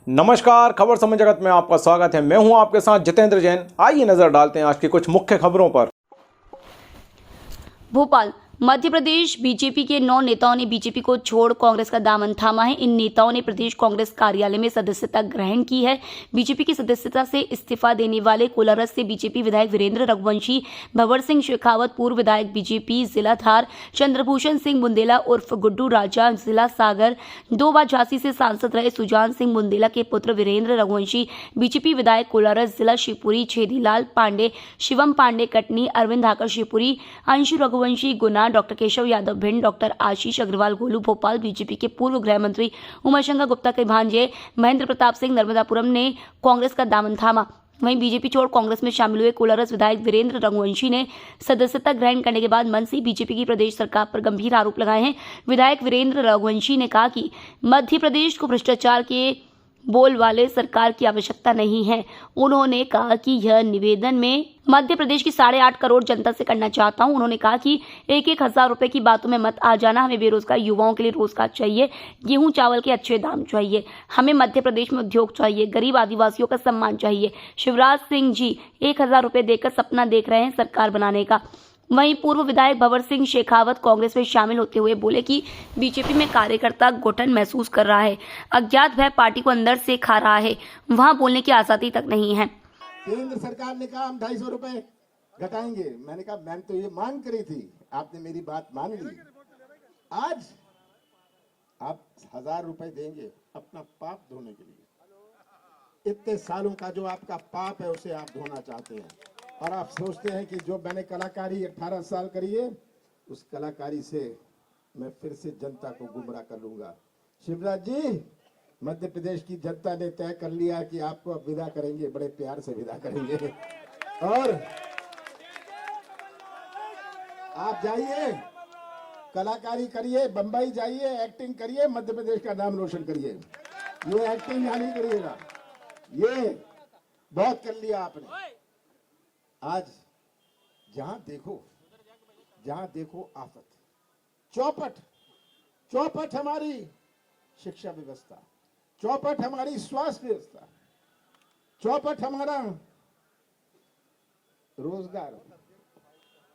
नमस्कार, खबर समय जगत में आपका स्वागत है। मैं हूं आपके साथ जितेंद्र जैन। आइए नजर डालते हैं आज की कुछ मुख्य खबरों पर। भोपाल मध्य प्रदेश बीजेपी के 9 नेताओं ने बीजेपी को छोड़ कांग्रेस का दामन थामा है। इन नेताओं ने प्रदेश कांग्रेस कार्यालय में सदस्यता ग्रहण की है। बीजेपी की सदस्यता से इस्तीफा देने वाले कोलारस से बीजेपी विधायक वीरेंद्र रघुवंशी, भंवर सिंह शेखावत, पूर्व विधायक बीजेपी जिला धार, चंद्रभूषण सिंह बुंदेला उर्फ गुड्डू राजा, जिला सागर, 2 बार झांसी से सांसद रहे सुजान सिंह बुंदेला के पुत्र वीरेंद्र रघुवंशी, बीजेपी विधायक कोलारस, जिला शिवपुरी, छेदीलाल पांडे, शिवम पांडे कटनी, अरविंद धाकर शिवपुरी, अंशु रघुवंशी गुना, डॉक्टर केशव यादव भिंड, डॉक्टर आशीष अग्रवाल गोलू भोपाल, बीजेपी के पूर्व गृह मंत्री उमाशंकर गुप्ता के भांजे महेंद्र प्रताप सिंह नर्मदापुरम ने कांग्रेस का दामन थामा। वहीं बीजेपी छोड़ कांग्रेस में शामिल हुए कोलारस विधायक वीरेंद्र रघुवंशी ने सदस्यता ग्रहण करने के बाद मन से बीजेपी की प्रदेश सरकार पर गंभीर आरोप लगाए हैं। विधायक वीरेंद्र रघुवंशी ने कहा कि मध्य प्रदेश को भ्रष्टाचार के बोल वाले सरकार की आवश्यकता नहीं है। उन्होंने कहा कि यह निवेदन में मध्य प्रदेश की 8.5 करोड़ जनता से करना चाहता हूं। उन्होंने कहा कि 1-1 हजार रुपए की बातों में मत आ जाना। हमें बेरोजगार युवाओं के लिए रोजगार चाहिए, गेहूं चावल के अच्छे दाम चाहिए, हमें मध्य प्रदेश में उद्योग चाहिए, गरीब आदिवासियों का सम्मान चाहिए। शिवराज सिंह जी 1,000 रुपए देकर सपना देख रहे हैं सरकार बनाने का। वहीं पूर्व विधायक भंवर सिंह शेखावत कांग्रेस में शामिल होते हुए बोले कि बीजेपी में कार्यकर्ता घुटन महसूस कर रहा है। अज्ञात भय पार्टी को अंदर से खा रहा है, वहां बोलने की आजादी तक नहीं है। केंद्र सरकार ने कहा हम 250 रुपए घटाएंगे। मैंने कहा मैम तो ये मांग करी थी, आपने मेरी बात मान ली। आज आप 1,000 रुपए देंगे अपना पाप धोने के लिए। इतने सालों का जो आपका पाप है उसे आप धोना चाहते हैं और आप सोचते हैं कि जो मैंने कलाकारी 18 साल करी है उस कलाकारी से मैं फिर से जनता को गुमराह कर लूंगा। शिवराज जी, मध्य प्रदेश की जनता ने तय कर लिया कि आपको अब विदा करेंगे, बड़े प्यार से विदा करेंगे और आप जाइए, कलाकारी करिए, बंबई जाइए, एक्टिंग करिए, मध्य प्रदेश का नाम रोशन करिए। ये एक्टिंग यहाँ नहीं करिएगा, ये बहुत कर लिया आपने। आज जहां देखो आफत। चौपट हमारी शिक्षा व्यवस्था, चौपट हमारी स्वास्थ्य व्यवस्था, चौपट हमारा रोजगार,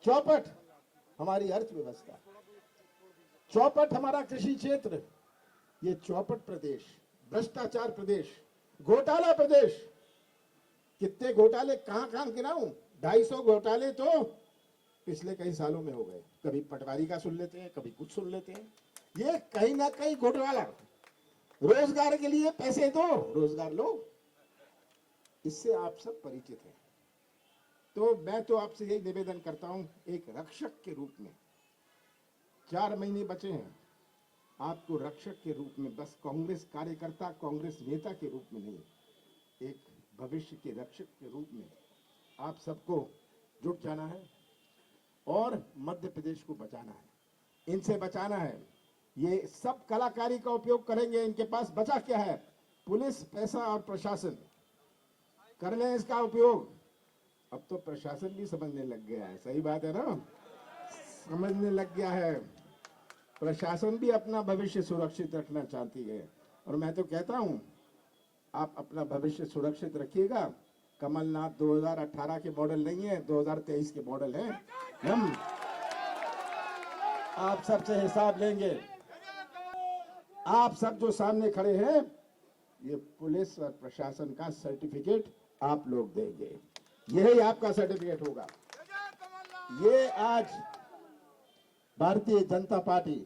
चौपट हमारी अर्थव्यवस्था, चौपट हमारा कृषि क्षेत्र। ये चौपट प्रदेश, भ्रष्टाचार प्रदेश, घोटाला प्रदेश। कितने घोटाले कहां गिनाऊं? 250 घोटाले तो पिछले कई सालों में हो गए। कभी पटवारी का सुन लेते हैं, कभी कुछ सुन लेते हैं। ये कहीं ना कहीं घोटाला। रोजगार के लिए पैसे दो, रोजगार लो, इससे आप सब परिचित हैं। तो मैं तो आपसे यही निवेदन करता हूं, एक रक्षक के रूप में। 4 महीने बचे हैं, आपको रक्षक के रूप में, बस कांग्रेस कार्यकर्ता, कांग्रेस नेता के रूप में नहीं, एक भविष्य के रक्षक के रूप में आप सबको जुट जाना है और मध्य प्रदेश को बचाना है। इनसे बचाना है। ये सब कलाकारी का उपयोग करेंगे, इनके पास बचा क्या है? पुलिस, पैसा और प्रशासन। कर लें इसका उपयोग। अब तो प्रशासन भी समझने लग गया है, सही बात है ना, समझने लग गया है। प्रशासन भी अपना भविष्य सुरक्षित रखना चाहती है और मैं तो कहता हूं आप अपना भविष्य सुरक्षित रखिएगा। कमलनाथ 2018 के मॉडल नहीं है, 2023 के मॉडल हैं। हम आप सबसे हिसाब लेंगे। आप सब जो सामने खड़े हैं, ये पुलिस और प्रशासन का सर्टिफिकेट आप लोग देंगे। यही आपका सर्टिफिकेट होगा। ये आज भारतीय जनता पार्टी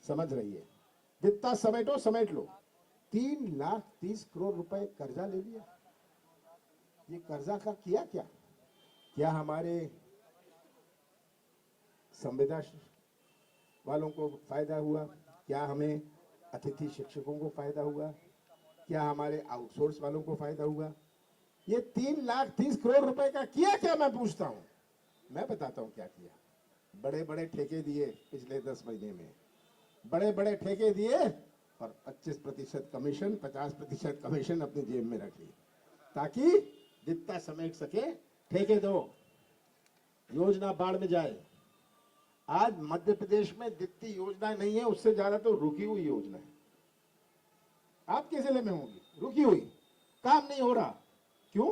समझ रही है। जितना समेटो समेट लो। 3,30,000 करोड़ रुपए कर्जा ले लिया। ये कर्जा का किया क्या हमारे संविदा वालों को फायदा हुआ? क्या हमें अतिथि शिक्षकों को फायदा हुआ? क्या हमारे आउटसोर्स वालों को फायदा हुआ? ये 3,30,000 करोड़ रुपए का किया क्या, मैं पूछता हूं। मैं बताता हूं क्या किया। बड़े बड़े ठेके दिए पिछले 10 महीने में, बड़े बड़े ठेके दिए और 25% कमीशन, 50% कमीशन अपनी जेब में रख ली ताकि जितना समेट सके ठेके दो, योजना बाढ़ में जाए। आज मध्य प्रदेश में जितनी योजना नहीं है उससे ज्यादा तो रुकी हुई योजना है। आपके जिले में होगी, रुकी हुई, काम नहीं हो रहा। क्यों?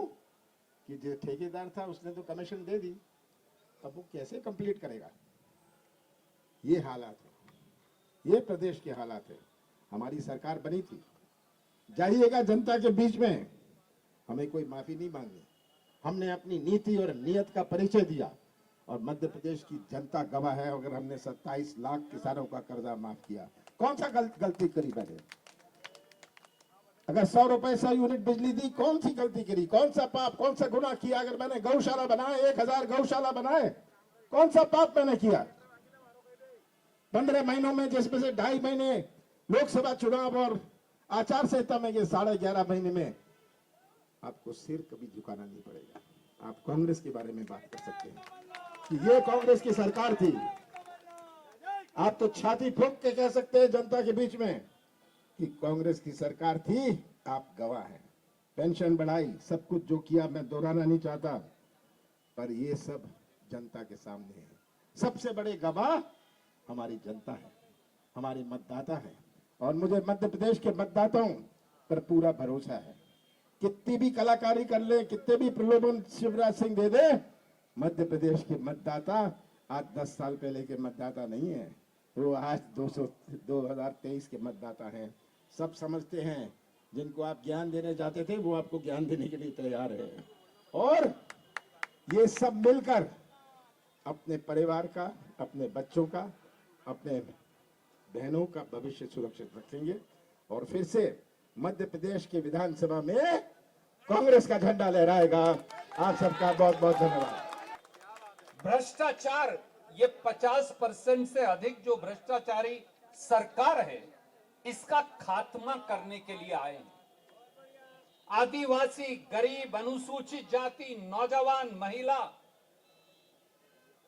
कि जो ठेकेदार था उसने तो कमीशन दे दी, अब वो कैसे कंप्लीट करेगा? ये हालात है, ये प्रदेश के हालात है। हमारी सरकार बनी थी, जाइएगा जनता के बीच में, हमें कोई माफी नहीं मांगनी। हमने अपनी नीति और नियत का परिचय दिया और मध्य प्रदेश की जनता गवाह है। अगर हमने 27 लाख किसानों का कर्जा माफ किया, कौन सा गलती करी मैंने? अगर 100 रुपए 100 यूनिट बिजली दी, कौन सी गलती करी? कौन सा पाप, कौन सा गुनाह किया? अगर मैंने गौशाला बनाए, 1000 गौशाला बनाए, कौन सा पाप मैंने किया? 15 महीनों में, जिसमें से 2.5 महीने लोकसभा चुनाव और आचार संहिता में, ये 11.5 महीने में आपको सिर कभी झुकाना नहीं पड़ेगा। आप कांग्रेस के बारे में बात कर सकते हैं कि ये कांग्रेस की सरकार थी। आप तो छाती फूंक के कह सकते हैं जनता के बीच में कि कांग्रेस की सरकार थी, आप गवाह हैं। पेंशन बढ़ाई, सब कुछ जो किया, मैं दोहराना नहीं चाहता, पर ये सब जनता के सामने है। सबसे बड़े गवाह हमारी जनता है, हमारे मतदाता है। और मुझे मध्य प्रदेश के मतदाताओं पर पूरा भरोसा है। कितनी भी कलाकारी कर ले, कितने भी प्रलोभन शिवराज सिंह दे दे, मध्य प्रदेश के मतदाता आज 10 साल पहले के मतदाता नहीं है, वो आज 2023 के मतदाता हैं। सब समझते हैं, जिनको आप ज्ञान देने जाते थे वो आपको ज्ञान देने के लिए तैयार है। और ये सब मिलकर अपने परिवार का, अपने बच्चों का, अपने बहनों का भविष्य सुरक्षित रखेंगे और फिर से मध्य प्रदेश के विधानसभा में कांग्रेस का झंडा लहराएगा। आप सबका बहुत बहुत धन्यवाद। भ्रष्टाचार, ये 50% से अधिक जो भ्रष्टाचारी सरकार है, इसका खात्मा करने के लिए आए हैं। आदिवासी, गरीब, अनुसूचित जाति, नौजवान, महिला,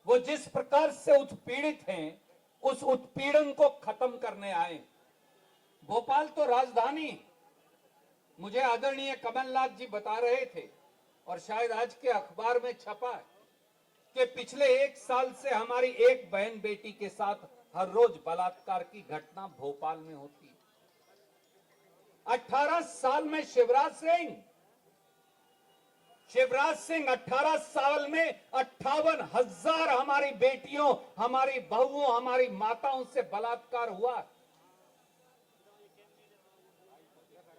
वो जिस प्रकार से उत्पीड़ित हैं, उस उत्पीड़न को खत्म करने आए। भोपाल तो राजधानी, मुझे आदरणीय कमलनाथ जी बता रहे थे और शायद आज के अखबार में छपा है कि पिछले 1 साल से हमारी एक बहन बेटी के साथ हर रोज बलात्कार की घटना भोपाल में होती है। 18 साल में शिवराज सिंह 18 साल में 58,000 हमारी बेटियों, हमारी बहुओं, हमारी माताओं से बलात्कार हुआ।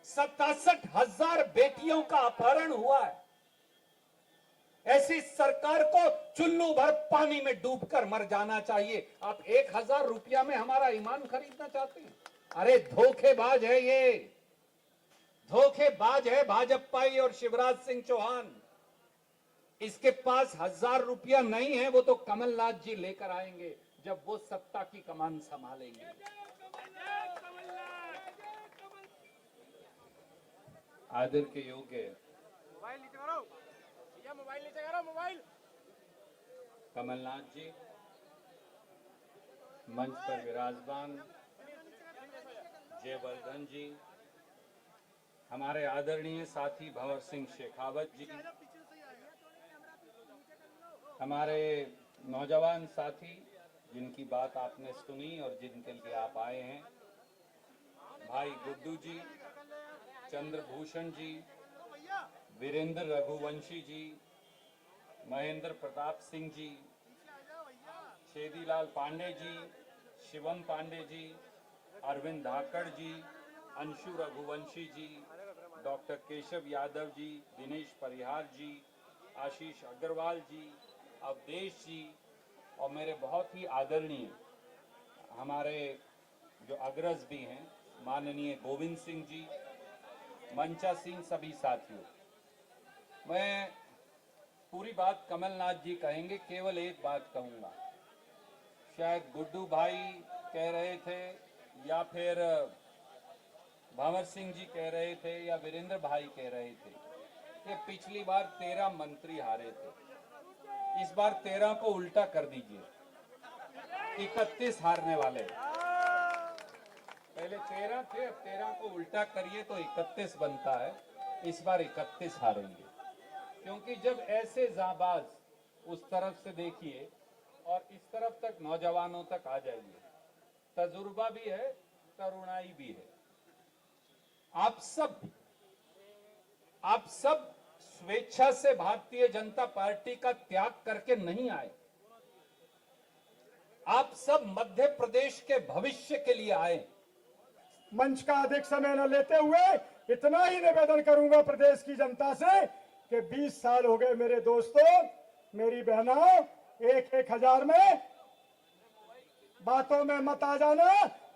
67,000 बेटियों का अपहरण हुआ है। ऐसी सरकार को चुल्लू भर पानी में डूबकर मर जाना चाहिए। आप 1,000 रुपया में हमारा ईमान खरीदना चाहते हैं? अरे धोखेबाज है ये, धोखेबाज है भाजपाई और शिवराज सिंह चौहान। इसके पास 1,000 रुपया नहीं है, वो तो कमलनाथ जी लेकर आएंगे जब वो सत्ता की कमान संभालेंगे। आदर के योग्य कमलनाथ जी, मंच पर विराजमान जयवर्धन जी, हमारे आदरणीय साथी भंवर सिंह शेखावत जी, हमारे नौजवान साथी जिनकी बात आपने सुनी और जिनके लिए आप आए हैं, भाई गुड्डू जी, चंद्रभूषण जी, वीरेंद्र रघुवंशी जी, महेंद्र प्रताप सिंह जी, छेदीलाल पांडे जी, शिवम पांडे जी, अरविंद धाकड़ जी, अंशु रघुवंशी जी, डॉक्टर केशव यादव जी, दिनेश परिहार जी, आशीष अग्रवाल जी, अवधेश जी और मेरे बहुत ही आदरणीय हमारे जो अग्रज भी हैं, माननीय गोविंद सिंह जी, मंचा सिंह, सभी साथियों। मैं पूरी बात कमलनाथ जी कहेंगे, केवल एक बात कहूंगा। शायद गुड्डू भाई कह रहे थे या फिर भंवर सिंह जी कह रहे थे या वीरेंद्र भाई कह रहे थे कि पिछली बार 13 मंत्री हारे थे, इस बार 13 को उल्टा कर दीजिए, 31 हारने वाले। पहले 13 थे, अब 13 को उल्टा करिए तो 31 बनता है। इस बार 31 हारेंगे, क्योंकि जब ऐसे जाबाज उस तरफ से देखिए और इस तरफ तक नौजवानों तक आ जाइए, तजुर्बा भी है, तरुणाई भी है। आप सब स्वेच्छा से भारतीय जनता पार्टी का त्याग करके नहीं आए। आप सब मध्य प्रदेश के भविष्य के लिए आए। मंच का अधिक समय न लेते हुए इतना ही निवेदन करूंगा प्रदेश की जनता से कि 20 साल हो गए मेरे दोस्तों, मेरी बहनों, एक हजार में बातों में मत आ जाना।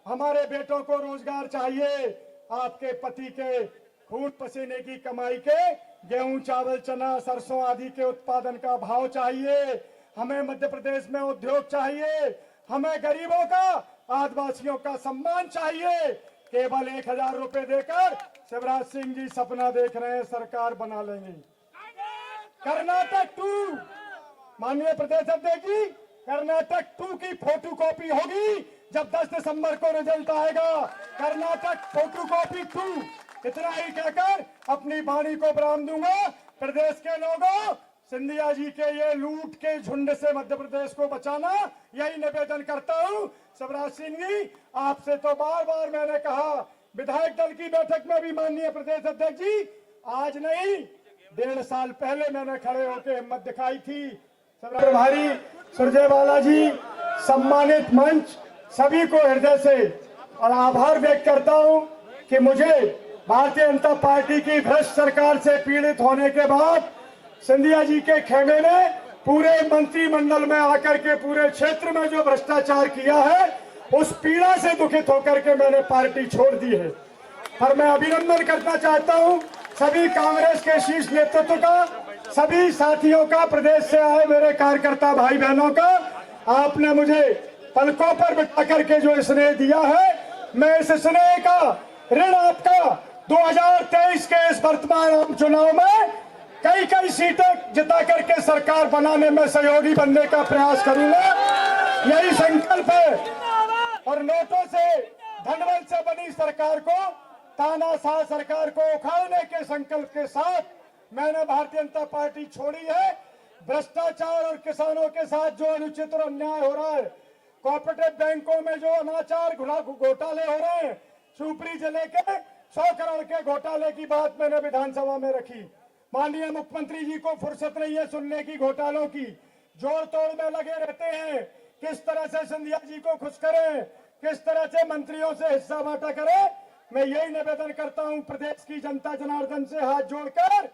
हमारे बेटों को रोजगार चाहिए, आपके पति के खून पसीने की कमाई के गेहूं, चावल, चना, सरसों आदि के उत्पादन का भाव चाहिए। हमें मध्य प्रदेश में उद्योग चाहिए, हमें गरीबों का, आदिवासियों का सम्मान चाहिए। केवल 1000 रुपए देकर शिवराज सिंह जी सपना देख रहे हैं सरकार बना लेंगे। कर्नाटक 2, माननीय प्रदेश अध्यक्ष जी, कर्नाटक 2 की फोटोकॉपी होगी जब 10 दिसंबर को रिजल्ट आएगा। कर्नाटक फोटोकॉपी 2। इतना ही कहकर अपनी वाणी को विराम दूंगा। प्रदेश के लोगों, सिंधिया जी के ये लूट के झुंड से मध्य प्रदेश को बचाना, यही निवेदन करता हूं। शिवराज सिंह जी, आपसे तो बार बार मैंने कहा, विधायक दल की बैठक में भी माननीय प्रदेश अध्यक्ष जी, आज नहीं 1.5 साल पहले मैंने खड़े होकर हिम्मत दिखाई थी। प्रभारी सुरजेवाला जी, सम्मानित मंच, सभी को हृदय से और आभार व्यक्त करता हूं कि मुझे भारतीय जनता पार्टी की भ्रष्ट सरकार से पीड़ित होने के बाद सिंधिया जी के खेमे ने पूरे मंत्रिमंडल में आकर के पूरे क्षेत्र में जो भ्रष्टाचार किया है, उस पीड़ा से दुखित होकर के मैंने पार्टी छोड़ दी है। पर मैं अभिनंदन करना चाहता हूं सभी कांग्रेस के शीर्ष नेतृत्व का, सभी साथियों का, प्रदेश से आए मेरे कार्यकर्ता भाई बहनों का। आपने मुझे पलकों पर बिठा करके जो स्नेह दिया है, मैं इस स्नेह का ऋण आपका 2023 के इस वर्तमान आम चुनाव में कई सीटें जिता करके सरकार बनाने में सहयोगी बनने का प्रयास करूंगा। यही संकल्प है। और नोटों से, धनबल से बनी सरकार को, तानाशाह सरकार को उखाड़ने के संकल्प के साथ मैंने भारतीय जनता पार्टी छोड़ी है। भ्रष्टाचार और किसानों के साथ जो अनुचित और अन्याय हो रहा है, कोऑपरेटिव बैंकों में जो अनाचार घोटाले हो रहे हैं, शिवपुरी जिले के 100 करोड़ के घोटाले की बात मैंने विधानसभा में रखी। माननीय मुख्यमंत्री जी को फुर्सत नहीं है सुनने की घोटालों की, जोड़ तोड़ में लगे रहते हैं। किस तरह से सिंधिया जी को खुश करें, किस तरह से मंत्रियों से हिस्सा बांटा करें। मैं यही निवेदन करता हूं प्रदेश की जनता जनार्दन से हाथ जोड़कर,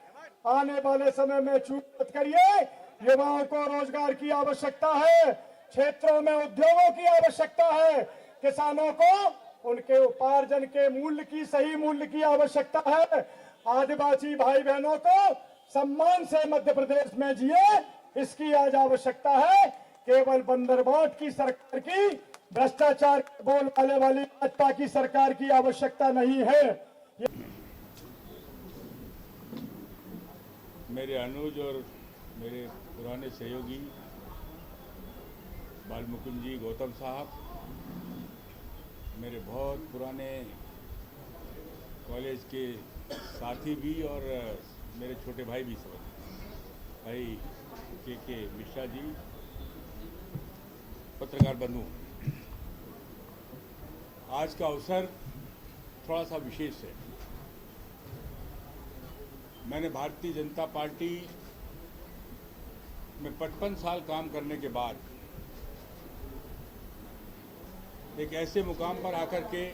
आने वाले समय में चूक मत करिए। युवाओं को रोजगार की आवश्यकता है, क्षेत्रों में उद्योगों की आवश्यकता है, किसानों को उनके उपार्जन के मूल्य की, सही मूल्य की आवश्यकता है, आदिवासी भाई बहनों को सम्मान से मध्य प्रदेश में जिए, इसकी आज आवश्यकता है। केवल बंदरबाट की सरकार की, भ्रष्टाचार बोलबाले वाली भाजपा की सरकार की आवश्यकता नहीं है। मेरे अनुज और मेरे पुराने सहयोगी बालमुकुंद जी, गौतम साहब, मेरे बहुत पुराने कॉलेज के साथी भी और मेरे छोटे भाई भी, समझ भाई के मिश्रा जी, पत्रकार बंधु, आज का अवसर थोड़ा सा विशेष है। मैंने भारतीय जनता पार्टी में 55 साल काम करने के बाद एक ऐसे मुकाम पर आकर के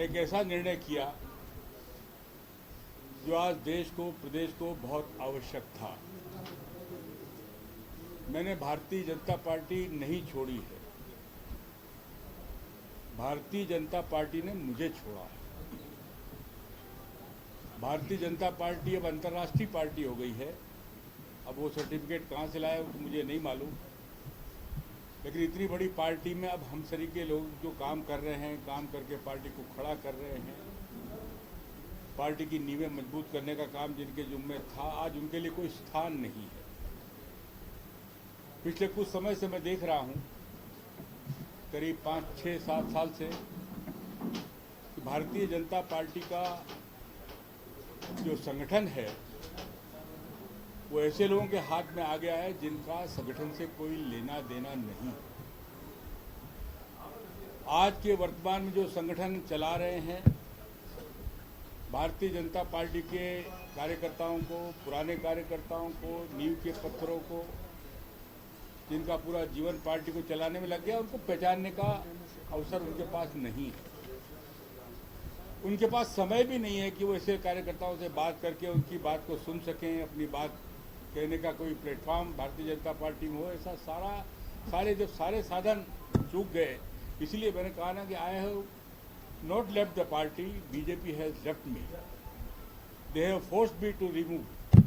एक ऐसा निर्णय किया जो आज देश को, प्रदेश को बहुत आवश्यक था। मैंने भारतीय जनता पार्टी नहीं छोड़ी है, भारतीय जनता पार्टी ने मुझे छोड़ा है। भारतीय जनता पार्टी अब अंतर्राष्ट्रीय पार्टी हो गई है। अब वो सर्टिफिकेट कहाँ से लाए वो तो मुझे नहीं मालूम, लेकिन इतनी बड़ी पार्टी में अब हम सरीके लोग जो काम कर रहे हैं, काम करके पार्टी को खड़ा कर रहे हैं, पार्टी की नींवें मजबूत करने का काम जिनके जुम्मे था, आज उनके लिए कोई स्थान नहीं है। पिछले कुछ समय से मैं देख रहा हूँ, करीब 5, 6, 7 साल से, कि भारतीय जनता पार्टी का जो संगठन है वो ऐसे लोगों के हाथ में आ गया है जिनका संगठन से कोई लेना देना नहीं। आज के वर्तमान में जो संगठन चला रहे हैं, भारतीय जनता पार्टी के कार्यकर्ताओं को, पुराने कार्यकर्ताओं को, नींव के पत्थरों को, जिनका पूरा जीवन पार्टी को चलाने में लग गया, उनको पहचानने का अवसर उनके पास नहीं है। उनके पास समय भी नहीं है कि वो ऐसे कार्यकर्ताओं से बात करके उनकी बात को सुन सकें, अपनी बात कहने का कोई प्लेटफॉर्म भारतीय जनता पार्टी में हो। ऐसा सारे साधन चूक गए। इसलिए मैंने कहा ना कि I have not left the party, BJP has left me, they have forced me to remove.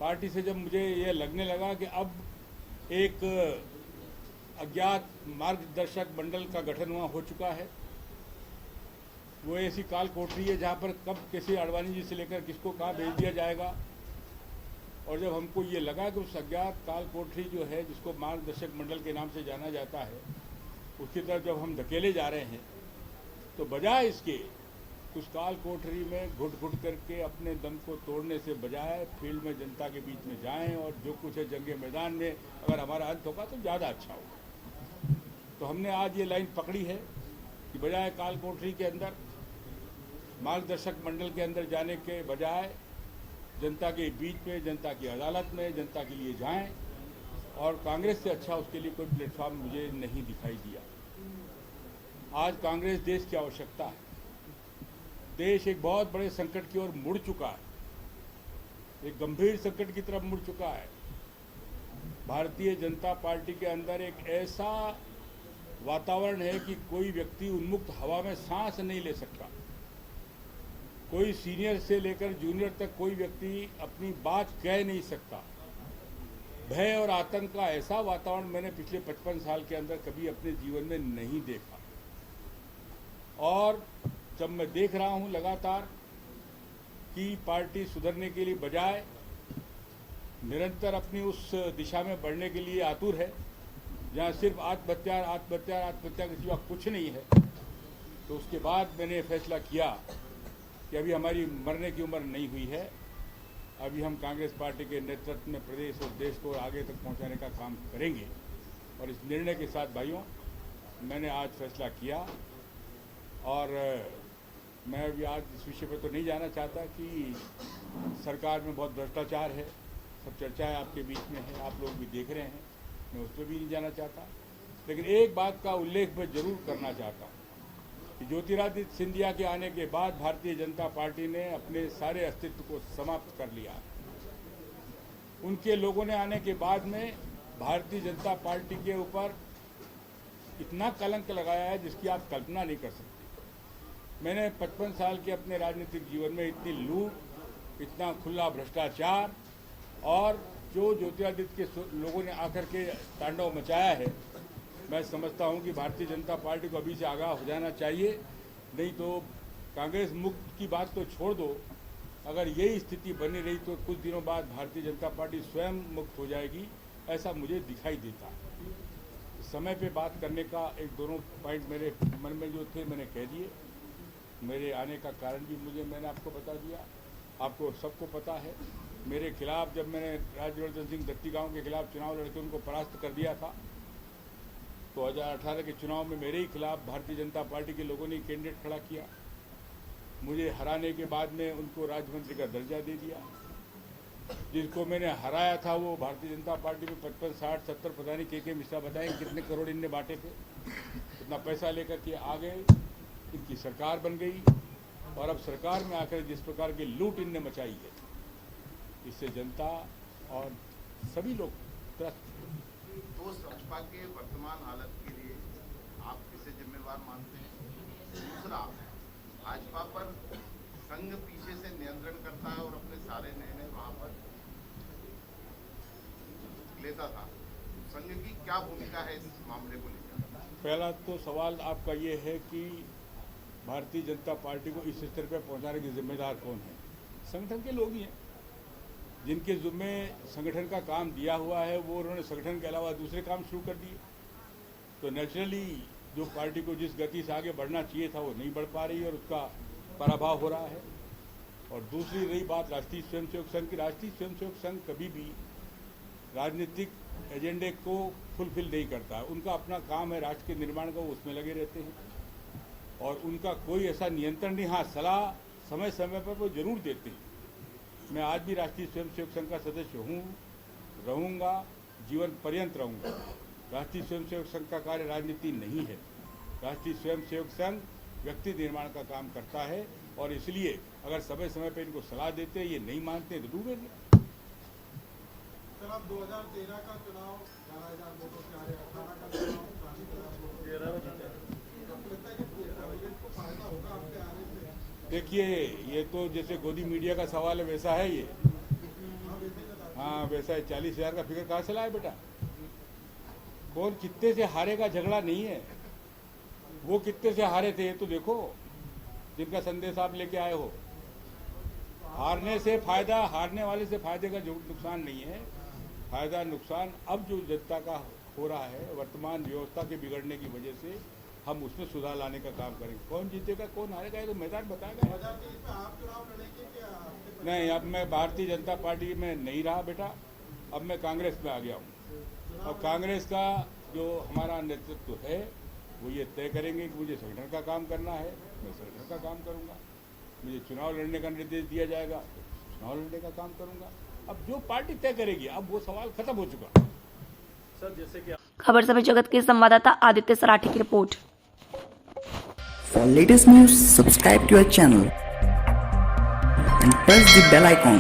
Party से जब मुझे ये लगने लगा कि अब एक अज्ञात मार्गदर्शक मंडल का गठन हुआ हो चुका है, वो ऐसी काल कोठरी है जहाँ पर कब किसी अडवाणी जी से लेकर किसको कहाँ भेज दिया जाएगा। और जब हमको ये लगा कि उस अज्ञात काल कोठरी जो है, जिसको मार्गदर्शक मंडल के नाम से जाना जाता है, उसकी तरफ जब हम धकेले जा रहे हैं, तो बजाय इसके उस काल कोठरी में घुट घुट करके अपने दम को तोड़ने से बजाय फील्ड में जनता के बीच में जाएं और जो कुछ है जंगे मैदान में अगर हमारा अंत होगा तो ज़्यादा अच्छा होगा। तो हमने आज ये लाइन पकड़ी है कि बजाय काल कोठरी के अंदर, मार्गदर्शक मंडल के अंदर जाने के बजाय जनता के बीच में, जनता की अदालत में, जनता के लिए जाएं। और कांग्रेस से अच्छा उसके लिए कोई प्लेटफॉर्म मुझे नहीं दिखाई दिया। आज कांग्रेस देश की आवश्यकता है। देश एक बहुत बड़े संकट की ओर मुड़ चुका है, एक गंभीर संकट की तरफ मुड़ चुका है। भारतीय जनता पार्टी के अंदर एक ऐसा वातावरण है कि कोई व्यक्ति उन्मुक्त हवा में सांस नहीं ले सकता। कोई सीनियर से लेकर जूनियर तक कोई व्यक्ति अपनी बात कह नहीं सकता। भय और आतंक का ऐसा वातावरण मैंने पिछले 55 साल के अंदर कभी अपने जीवन में नहीं देखा। और जब मैं देख रहा हूं लगातार कि पार्टी सुधरने के लिए बजाय निरंतर अपनी उस दिशा में बढ़ने के लिए आतुर है, जहां सिर्फ आत्महत्या के सिवा कुछ नहीं है, तो उसके बाद मैंने फैसला किया कि अभी हमारी मरने की उम्र नहीं हुई है। अभी हम कांग्रेस पार्टी के नेतृत्व में प्रदेश और देश को आगे तक पहुंचाने का काम करेंगे। और इस निर्णय के साथ भाइयों, मैंने आज फैसला किया। और मैं अभी आज इस विषय पर तो नहीं जाना चाहता कि सरकार में बहुत भ्रष्टाचार है, सब चर्चाएं आपके बीच में है, आप लोग भी देख रहे हैं, मैं उस पर भी नहीं जाना चाहता। लेकिन एक बात का उल्लेख मैं जरूर करना चाहता हूँ कि ज्योतिरादित्य सिंधिया के आने के बाद भारतीय जनता पार्टी ने अपने सारे अस्तित्व को समाप्त कर लिया। उनके लोगों ने आने के बाद में भारतीय जनता पार्टी के ऊपर इतना कलंक लगाया है जिसकी आप कल्पना नहीं कर सकते। मैंने 55 साल के अपने राजनीतिक जीवन में इतनी लूट, इतना खुला भ्रष्टाचार और जो ज्योतिरादित्य के लोगों ने आकर के तांडव मचाया है, मैं समझता हूं कि भारतीय जनता पार्टी को अभी से आगाह हो जाना चाहिए। नहीं तो कांग्रेस मुक्त की बात तो छोड़ दो, अगर यही स्थिति बनी रही तो कुछ दिनों बाद भारतीय जनता पार्टी स्वयं मुक्त हो जाएगी, ऐसा मुझे दिखाई देता है। समय पे बात करने का एक दोनों पॉइंट मेरे मन में जो थे मैंने कह दिए। मेरे आने का कारण भी मैंने आपको बता दिया। आपको सबको पता है मेरे खिलाफ जब मैंने राज्यवर्धन सिंह दत्ती गाँव के खिलाफ चुनाव लड़के उनको परास्त कर दिया था, तो 2018 के चुनाव में मेरे ही खिलाफ भारतीय जनता पार्टी के लोगों ने कैंडिडेट खड़ा किया। मुझे हराने के बाद में उनको राज्य मंत्री का दर्जा दे दिया। जिसको मैंने हराया था वो भारतीय जनता पार्टी में 55, 60, 70 पता नहीं के मिश्रा बताएंगे कितने करोड़ इनने बांटे थे, इतना पैसा लेकर के आ गए, इनकी सरकार बन गई। और अब सरकार में आकर जिस प्रकार की लूट इनने मचाई है, इससे जनता और सभी लोग त्रस्त। तो भाजपा के वर्तमान हालत के लिए आप किसे जिम्मेवार मानते हैं? दूसरा, भाजपा पर संघ पीछे से नियंत्रण करता है और अपने सारे निर्णय वहां पर लेता था। संघ की क्या भूमिका है इस मामले को लेकर? पहला तो सवाल आपका ये है कि भारतीय जनता पार्टी को इस स्तर पर पहुंचाने के जिम्मेदार कौन है? संगठन के लोग ही हैं। जिनके जिम्मे संगठन का काम दिया हुआ है वो उन्होंने संगठन के अलावा दूसरे काम शुरू कर दिए। तो नेचुरली जो पार्टी को जिस गति से आगे बढ़ना चाहिए था वो नहीं बढ़ पा रही है और उसका पराभव हो रहा है। और दूसरी रही बात राष्ट्रीय स्वयंसेवक संघ की, राष्ट्रीय स्वयंसेवक संघ कभी भी राजनीतिक एजेंडे को फुलफिल नहीं करता है। उनका अपना काम है राष्ट्र के निर्माण का, वो उसमें लगे रहते हैं और उनका कोई ऐसा नियंत्रण नहीं। हाँ, सलाह समय समय पर वो जरूर देते हैं। मैं आज भी राष्ट्रीय स्वयंसेवक संघ का सदस्य हूँ, रहूँगा, जीवन पर्यंत रहूँगा। राष्ट्रीय स्वयंसेवक संघ का कार्य राजनीति नहीं है। राष्ट्रीय स्वयंसेवक संघ व्यक्ति निर्माण का काम करता है और इसलिए अगर समय समय पर इनको सलाह देते हैं, ये नहीं मानते तो डूबेंगे। सर, आप 2013 का चुनाव 11,000 वोटों से हारे, 18 का चुनाव 13,000 फायदा होगा आपके आने से? देखिए, ये तो जैसे गोदी मीडिया का सवाल है वैसा है ये। हाँ, वैसा है। 40,000 का फिगर कहाँ से लाए बेटा? कौन कितने से हारे का झगड़ा नहीं है। वो कितने से हारे थे ये तो देखो, जिनका संदेश आप लेके आए हो। हारने से फायदा, हारने वाले से फायदे का जो नुकसान नहीं है। फायदा नुकसान अब जो जनता का हो रहा है वर्तमान व्यवस्था के बिगड़ने की वजह से, हम उसमें सुधार लाने का काम करेंगे। कौन जीतेगा कौन हारेगा ये तो मैदान बताएगा। 2023 में आप चुनाव लड़ेंगे क्या? नहीं, अब मैं भारतीय जनता पार्टी में नहीं रहा बेटा, अब मैं कांग्रेस में आ गया हूँ। अब कांग्रेस का जो हमारा नेतृत्व है वो ये तय करेंगे कि मुझे संगठन का काम करना है, मैं संगठन का काम करूँगा। मुझे चुनाव लड़ने का निर्देश दिया जाएगा, चुनाव लड़ने का काम करूँगा। अब जो पार्टी तय करेगी, अब वो सवाल खत्म हो चुका। सर, जैसे कि खबर समय जगत के संवाददाता आदित्य सराठी की report. For latest news, subscribe to our channel and press the bell icon.